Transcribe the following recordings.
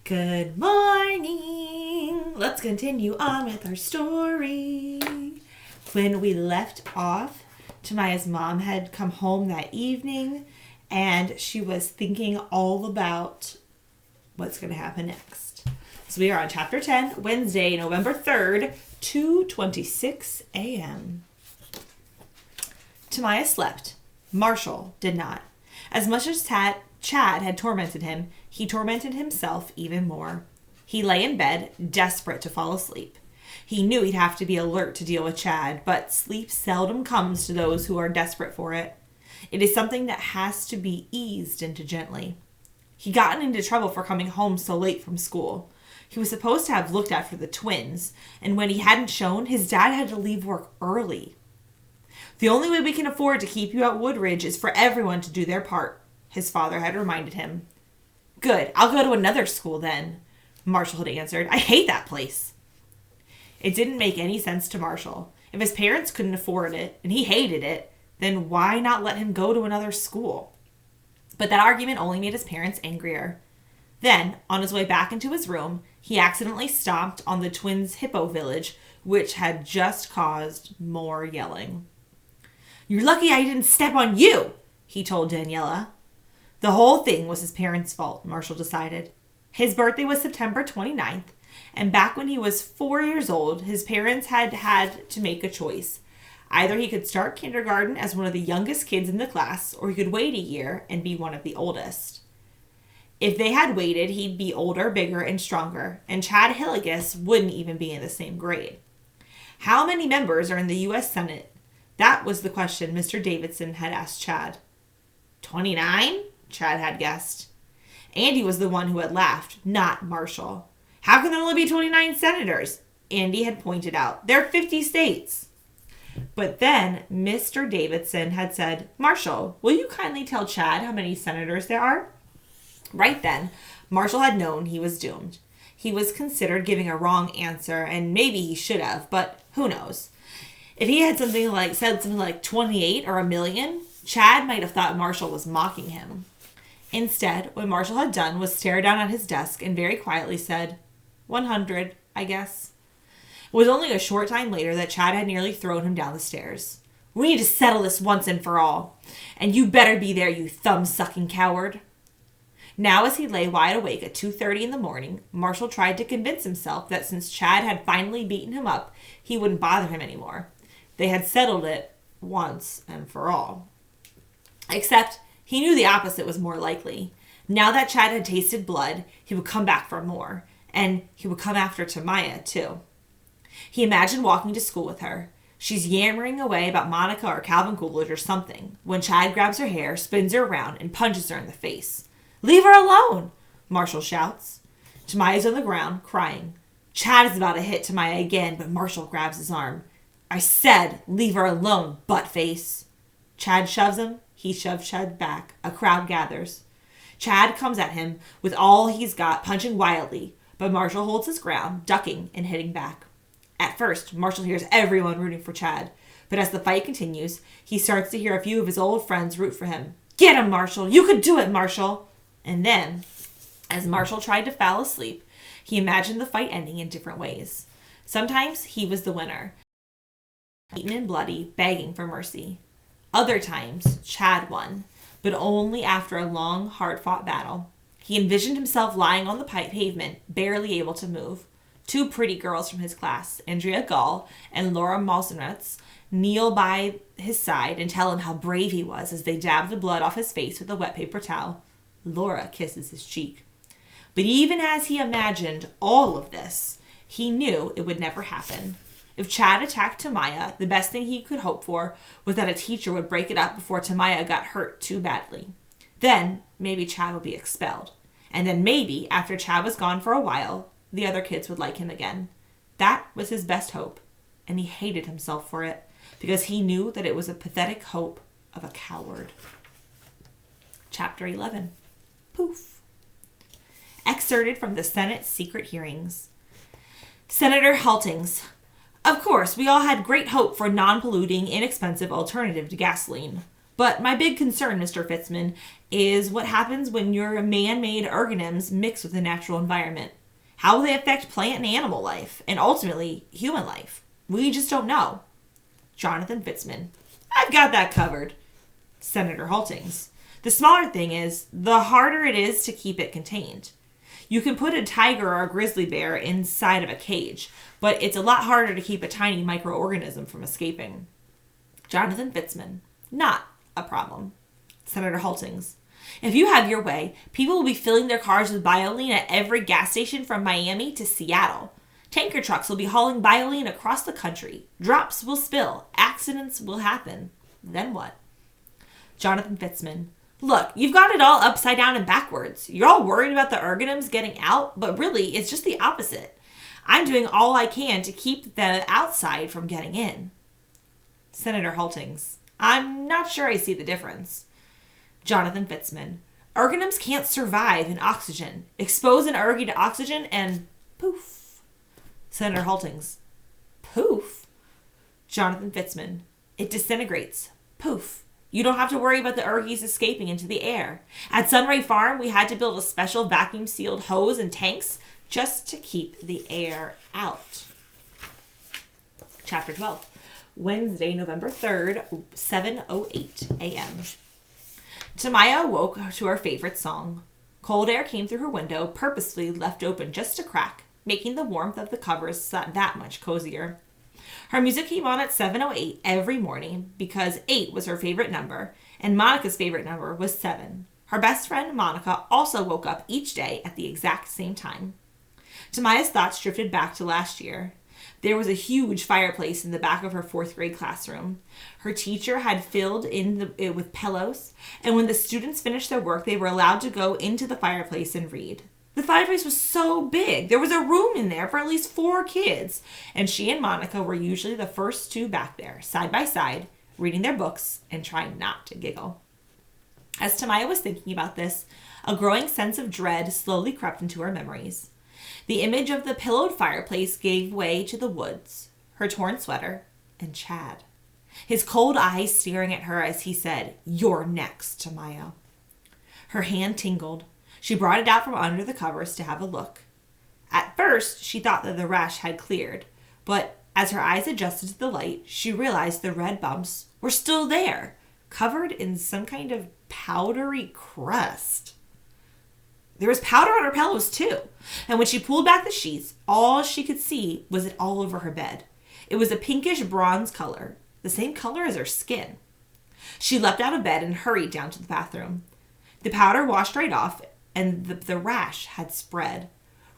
Good morning. Let's continue on with our story. When we left off, Tamaya's mom had come home that evening and she was thinking all about what's going to happen next. So we are on chapter 10, Wednesday, November 3rd, 2:26 a.m. Tamaya slept. Marshall did not. As much as Chad had tormented him, he tormented himself even more. He lay in bed, desperate to fall asleep. He knew he'd have to be alert to deal with Chad, but sleep seldom comes to those who are desperate for it. It is something that has to be eased into gently. He'd gotten into trouble for coming home so late from school. He was supposed to have looked after the twins, and when he hadn't shown, his dad had to leave work early. The only way we can afford to keep you at Woodridge is for everyone to do their part, his father had reminded him. Good, I'll go to another school then, Marshall had answered. I hate that place. It didn't make any sense to Marshall. If his parents couldn't afford it, and he hated it, then why not let him go to another school? But that argument only made his parents angrier. Then, on his way back into his room, he accidentally stomped on the twins' hippo village, which had just caused more yelling. You're lucky I didn't step on you, he told Daniela. The whole thing was his parents' fault, Marshall decided. His birthday was September 29th, and back when he was 4 years old, his parents had to make a choice. Either he could start kindergarten as one of the youngest kids in the class, or he could wait a year and be one of the oldest. If they had waited, he'd be older, bigger, and stronger, and Chad Hilligus wouldn't even be in the same grade. How many members are in the U.S. Senate? That was the question Mr. Davidson had asked Chad. 29? Chad had guessed. Andy was the one who had laughed, not Marshall. How can there only be 29 senators? Andy had pointed out. There are 50 states. But then Mr. Davidson had said, Marshall, will you kindly tell Chad how many senators there are? Right then, Marshall had known he was doomed. He was considered giving a wrong answer, and maybe he should have, but who knows? If he had said something like 28 or a million, Chad might have thought Marshall was mocking him. Instead, what Marshall had done was stare down at his desk and very quietly said, 100, I guess. It was only a short time later that Chad had nearly thrown him down the stairs. We need to settle this once and for all. And you better be there, you thumb-sucking coward. Now, as he lay wide awake at 2:30 in the morning, Marshall tried to convince himself that since Chad had finally beaten him up, he wouldn't bother him anymore. They had settled it once and for all. Except he knew the opposite was more likely. Now that Chad had tasted blood, he would come back for more. And he would come after Tamaya, too. He imagined walking to school with her. She's yammering away about Monica or Calvin Coolidge or something, when Chad grabs her hair, spins her around, and punches her in the face. Leave her alone, Marshall shouts. Tamaya's on the ground, crying. Chad is about to hit Tamaya again, but Marshall grabs his arm. I said, leave her alone, buttface. Chad shoves him. He shoves Chad back. A crowd gathers. Chad comes at him with all he's got, punching wildly, but Marshall holds his ground, ducking and hitting back. At first, Marshall hears everyone rooting for Chad, but as the fight continues, he starts to hear a few of his old friends root for him. Get him, Marshall! You could do it, Marshall! And then, as Marshall tried to fall asleep, he imagined the fight ending in different ways. Sometimes he was the winner, beaten and bloody, begging for mercy. Other times, Chad won, but only after a long, hard-fought battle. He envisioned himself lying on the pavement, barely able to move. Two pretty girls from his class, Andrea Gall and Laura Malsenretz, kneel by his side and tell him how brave he was as they dab the blood off his face with a wet paper towel. Laura kisses his cheek. But even as he imagined all of this, he knew it would never happen. If Chad attacked Tamaya, the best thing he could hope for was that a teacher would break it up before Tamaya got hurt too badly. Then, maybe Chad would be expelled. And then maybe, after Chad was gone for a while, the other kids would like him again. That was his best hope, and he hated himself for it, because he knew that it was a pathetic hope of a coward. Chapter 11. Poof. Excerpted from the Senate secret hearings. Senator Haltings. Of course, we all had great hope for a non-polluting, inexpensive alternative to gasoline. But my big concern, Mr. Fitzman, is what happens when your man-made organisms mix with the natural environment. How will they affect plant and animal life, and ultimately human life? We just don't know. Jonathan Fitzman. I've got that covered. Senator Haltings. The smaller thing is, the harder it is to keep it contained. You can put a tiger or a grizzly bear inside of a cage, but it's a lot harder to keep a tiny microorganism from escaping. Jonathan Fitzman. Not a problem. Senator Haltings. If you have your way, people will be filling their cars with bioline at every gas station from Miami to Seattle. Tanker trucks will be hauling bioline across the country. Drops will spill. Accidents will happen. Then what? Jonathan Fitzman. Look, you've got it all upside down and backwards. You're all worried about the organisms getting out, but really, it's just the opposite. I'm doing all I can to keep the outside from getting in. Senator Haltings. I'm not sure I see the difference. Jonathan Fitzman. Organisms can't survive in oxygen. Expose an ergie to oxygen and poof. Senator Haltings. Poof? Jonathan Fitzman. It disintegrates. Poof. You don't have to worry about the ergies escaping into the air. At Sunray Farm, we had to build a special vacuum-sealed hose and tanks just to keep the air out. Chapter 12. Wednesday, November 3rd, 7:08 a.m. Tamaya awoke to her favorite song. Cold air came through her window, purposefully left open just a crack, making the warmth of the covers that much cozier. Her music came on at 7:08 every morning because 8 was her favorite number, and Monica's favorite number was 7. Her best friend, Monica, also woke up each day at the exact same time. Tamaya's thoughts drifted back to last year. There was a huge fireplace in the back of her 4th grade classroom. Her teacher had filled it with pillows, and when the students finished their work, they were allowed to go into the fireplace and read. The fireplace was so big. There was a room in there for at least 4 kids, and she and Monica were usually the first 2 back there, side by side, reading their books and trying not to giggle. As Tamaya was thinking about this, a growing sense of dread slowly crept into her memories. The image of the pillowed fireplace gave way to the woods, her torn sweater, and Chad. His cold eyes staring at her as he said, "You're next, Tamaya." Her hand tingled. She brought it out from under the covers to have a look. At first, she thought that the rash had cleared, but as her eyes adjusted to the light, she realized the red bumps were still there, covered in some kind of powdery crust. There was powder on her pillows, too, and when she pulled back the sheets, all she could see was it all over her bed. It was a pinkish bronze color, the same color as her skin. She leapt out of bed and hurried down to the bathroom. The powder washed right off, and the rash had spread.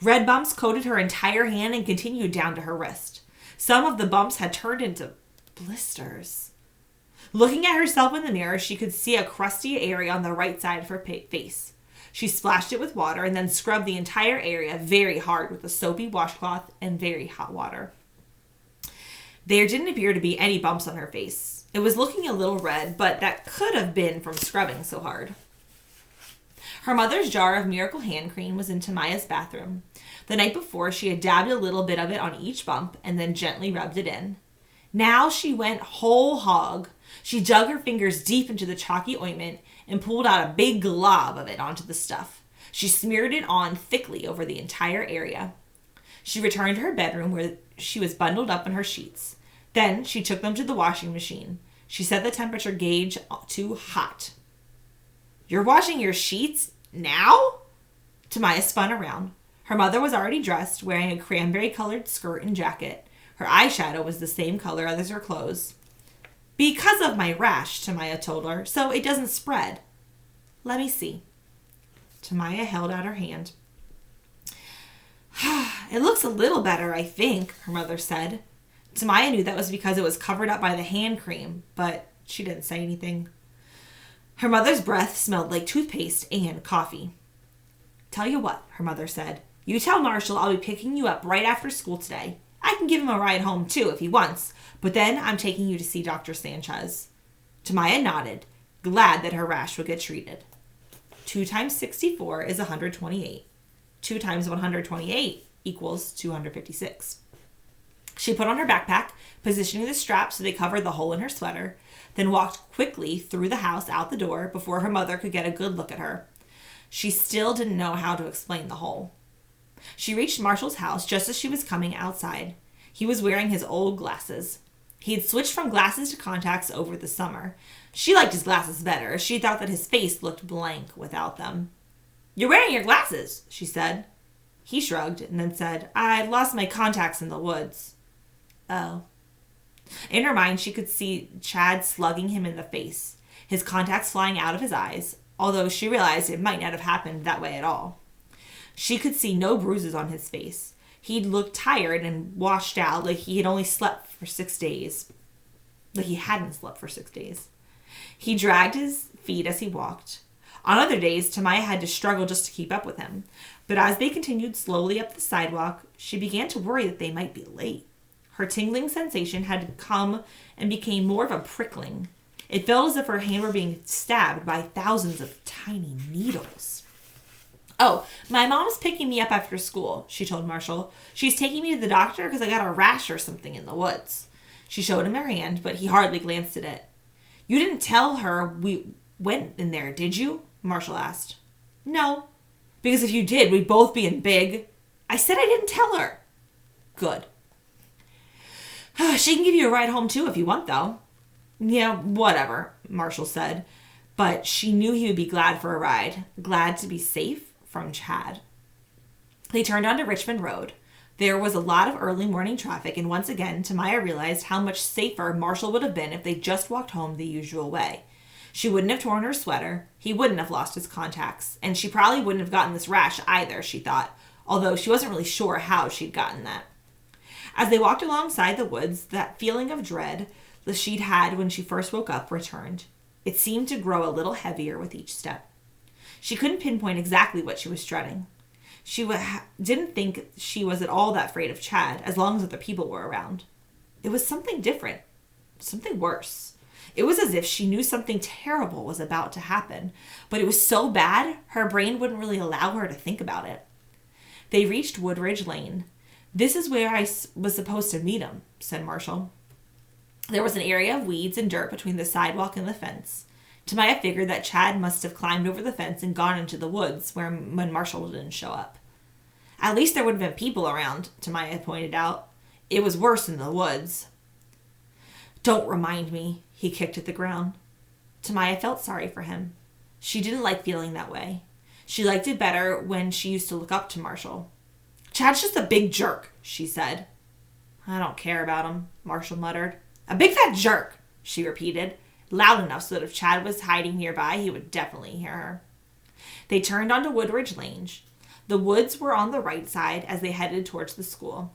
Red bumps coated her entire hand and continued down to her wrist. Some of the bumps had turned into blisters. Looking at herself in the mirror, she could see a crusty area on the right side of her face. She splashed it with water and then scrubbed the entire area very hard with a soapy washcloth and very hot water. There didn't appear to be any bumps on her face. It was looking a little red, but that could have been from scrubbing so hard. Her mother's jar of Miracle hand cream was in Tamaya's bathroom. The night before, she had dabbed a little bit of it on each bump and then gently rubbed it in. Now she went whole hog. She dug her fingers deep into the chalky ointment and pulled out a big glob of it onto the stuff. She smeared it on thickly over the entire area. She returned to her bedroom where she was bundled up in her sheets. Then she took them to the washing machine. She set the temperature gauge to hot. "You're washing your sheets now?" Tamaya spun around. Her mother was already dressed, wearing a cranberry-colored skirt and jacket. Her eyeshadow was the same color as her clothes. "Because of my rash," Tamaya told her, "so it doesn't spread." "Let me see." Tamaya held out her hand. "It looks a little better, I think," her mother said. Tamaya knew that was because it was covered up by the hand cream, but she didn't say anything. Her mother's breath smelled like toothpaste and coffee. "Tell you what," her mother said. "You tell Marshall I'll be picking you up right after school today. I can give him a ride home, too, if he wants, but then I'm taking you to see Dr. Sanchez." Tamaya nodded, glad that her rash would get treated. 2 times 64 is 128. 2 times 128 equals 256. She put on her backpack, positioning the straps so they covered the hole in her sweater. then walked quickly through the house out the door before her mother could get a good look at her. She still didn't know how to explain the hole. She reached Marshall's house just as she was coming outside. He was wearing his old glasses. He had switched from glasses to contacts over the summer. She liked his glasses better. She thought that his face looked blank without them. "You're wearing your glasses," she said. He shrugged and then said, "I lost my contacts in the woods." Oh. In her mind, she could see Chad slugging him in the face, his contacts flying out of his eyes, although she realized it might not have happened that way at all. She could see no bruises on his face. He'd looked tired and washed out, like he had only slept for 6 days. Like he hadn't slept for 6 days. He dragged his feet as he walked. On other days, Tamaya had to struggle just to keep up with him. But as they continued slowly up the sidewalk, she began to worry that they might be late. Her tingling sensation had come and became more of a prickling. It felt as if her hand were being stabbed by thousands of tiny needles. "Oh, my mom's picking me up after school," she told Marshall. "She's taking me to the doctor because I got a rash or something in the woods." She showed him her hand, but he hardly glanced at it. "You didn't tell her we went in there, did you?" Marshall asked. "No, because if you did, we'd both be in big." "I said I didn't tell her." "Good." "She can give you a ride home too if you want, though." "Yeah, whatever," Marshall said. But she knew he would be glad for a ride, glad to be safe from Chad. They turned onto Richmond Road. There was a lot of early morning traffic, and once again, Tamaya realized how much safer Marshall would have been if they just walked home the usual way. She wouldn't have torn her sweater, he wouldn't have lost his contacts, and she probably wouldn't have gotten this rash either, she thought, although she wasn't really sure how she'd gotten that. As they walked alongside the woods, that feeling of dread that she'd had when she first woke up returned. It seemed to grow a little heavier with each step. She couldn't pinpoint exactly what she was dreading. She didn't think she was at all that afraid of Chad, as long as other people were around. It was something different, something worse. It was as if she knew something terrible was about to happen, but it was so bad, her brain wouldn't really allow her to think about it. They reached Woodridge Lane. "This is where I was supposed to meet him," said Marshall. There was an area of weeds and dirt between the sidewalk and the fence. Tamaya figured that Chad must have climbed over the fence and gone into the woods when Marshall didn't show up. "At least there would have been people around," Tamaya pointed out. "It was worse in the woods." "Don't remind me," he kicked at the ground. Tamaya felt sorry for him. She didn't like feeling that way. She liked it better when she used to look up to Marshall. "Chad's just a big jerk," she said. "I don't care about him," Marshall muttered. "A big fat jerk," she repeated, loud enough so that if Chad was hiding nearby, he would definitely hear her. They turned onto Woodridge Lane. The woods were on the right side as they headed towards the school.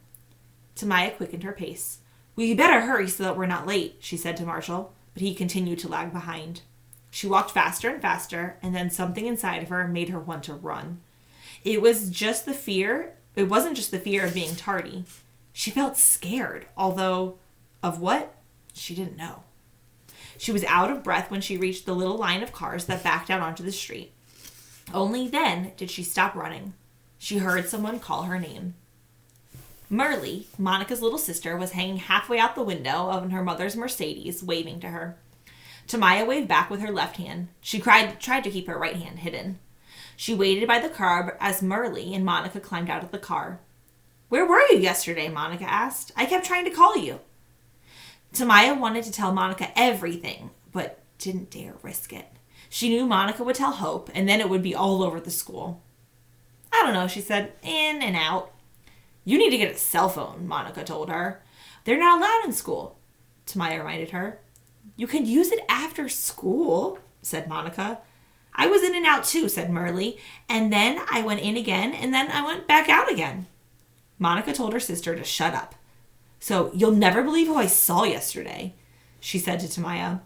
Tamaya quickened her pace. "We better hurry so that we're not late," she said to Marshall, but he continued to lag behind. She walked faster and faster, and then something inside of her made her want to run. It wasn't just the fear of being tardy. She felt scared, although of what? She didn't know. She was out of breath when she reached the little line of cars that backed out onto the street. Only then did she stop running. She heard someone call her name. Merle, Monica's little sister, was hanging halfway out the window of her mother's Mercedes, waving to her. Tamaya waved back with her left hand. She tried to keep her right hand hidden. She waited by the curb as Merle and Monica climbed out of the car. "Where were you yesterday?" Monica asked. "I kept trying to call you." Tamaya wanted to tell Monica everything, but didn't dare risk it. She knew Monica would tell Hope, and then it would be all over the school. "I don't know," she said. "In and out." "You need to get a cell phone," Monica told her. "They're not allowed in school," Tamaya reminded her. "You can use it after school," said Monica. "I was in and out too," said Merle, "and then I went in again, and then I went back out again." Monica told her sister to shut up. "So you'll never believe who I saw yesterday," she said to Tamaya.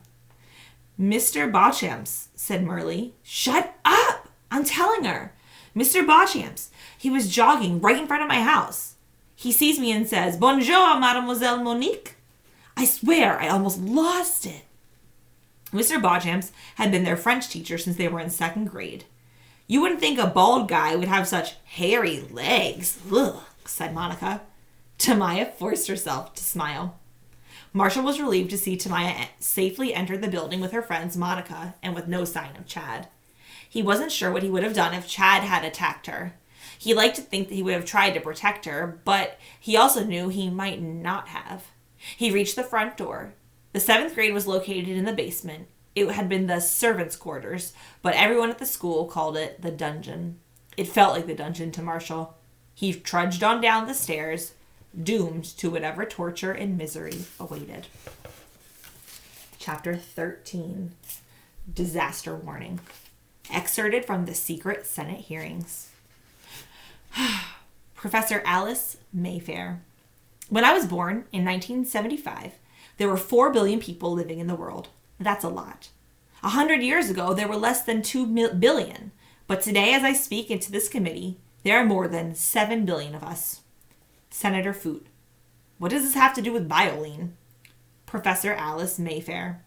"Mr. Beauchamp," said Merle. "Shut up! I'm telling her. Mr. Beauchamp. He was jogging right in front of my house. He sees me and says, 'Bonjour, Mademoiselle Monique.' I swear I almost lost it." Mr. Beauchamp had been their French teacher since they were in 2nd grade. "You wouldn't think a bald guy would have such hairy legs," ugh, said Monica. Tamaya forced herself to smile. Marshall was relieved to see Tamaya safely enter the building with her friends Monica and with no sign of Chad. He wasn't sure what he would have done if Chad had attacked her. He liked to think that he would have tried to protect her, but he also knew he might not have. He reached the front door. The 7th grade was located in the basement. It had been the servants' quarters, but everyone at the school called it the dungeon. It felt like the dungeon to Marshall. He trudged on down the stairs, doomed to whatever torture and misery awaited. Chapter 13. Disaster Warning. Excerpted from the secret Senate hearings. Professor Alice Mayfair. When I was born in 1975, there were 4 billion people living in the world. That's a lot. 100 years ago, there were less than 2 billion. But today, as I speak into this committee, there are more than 7 billion of us. Senator Foote. What does this have to do with Bioline? Professor Alice Mayfair.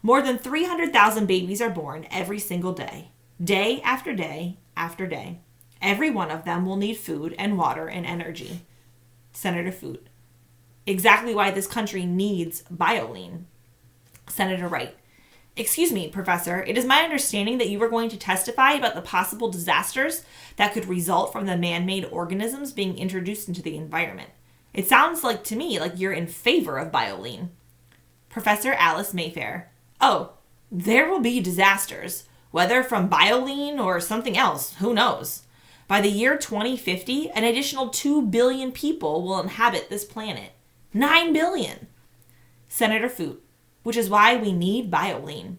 More than 300,000 babies are born every single day. Day after day after day. Every one of them will need food and water and energy. Senator Foote. Exactly why this country needs Bioline. Senator Wright. Excuse me, Professor, it is my understanding that you were going to testify about the possible disasters that could result from the man-made organisms being introduced into the environment. It sounds to me like you're in favor of Bioline. Professor Alice Mayfair. Oh, there will be disasters, whether from Bioline or something else, who knows? By the year 2050, an additional 2 billion people will inhabit this planet. 9 billion. Senator Foote. Which is why we need Bioline.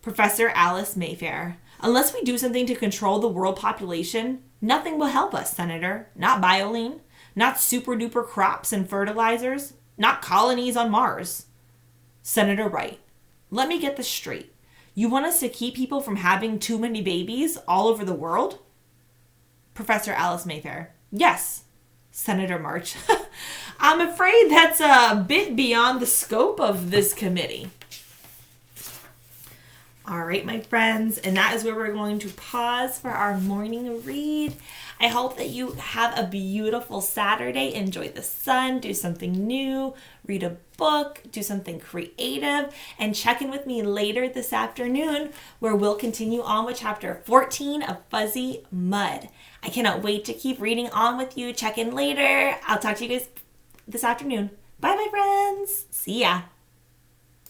Professor Alice Mayfair. Unless we do something to control the world population, nothing will help us, Senator. Not Bioline, not super-duper crops and fertilizers, not colonies on Mars. Senator Wright. Let me get this straight. You want us to keep people from having too many babies all over the world? Professor Alice Mayfair. Yes. Senator March. I'm afraid that's a bit beyond the scope of this committee. All right, my friends, and that is where we're going to pause for our morning read. I hope that you have a beautiful Saturday. Enjoy the sun, do something new, read a book, do something creative, and check in with me later this afternoon where we'll continue on with chapter 14 of Fuzzy Mud. I cannot wait to keep reading on with you. Check in later. I'll talk to you guys this afternoon. Bye, my friends. See ya.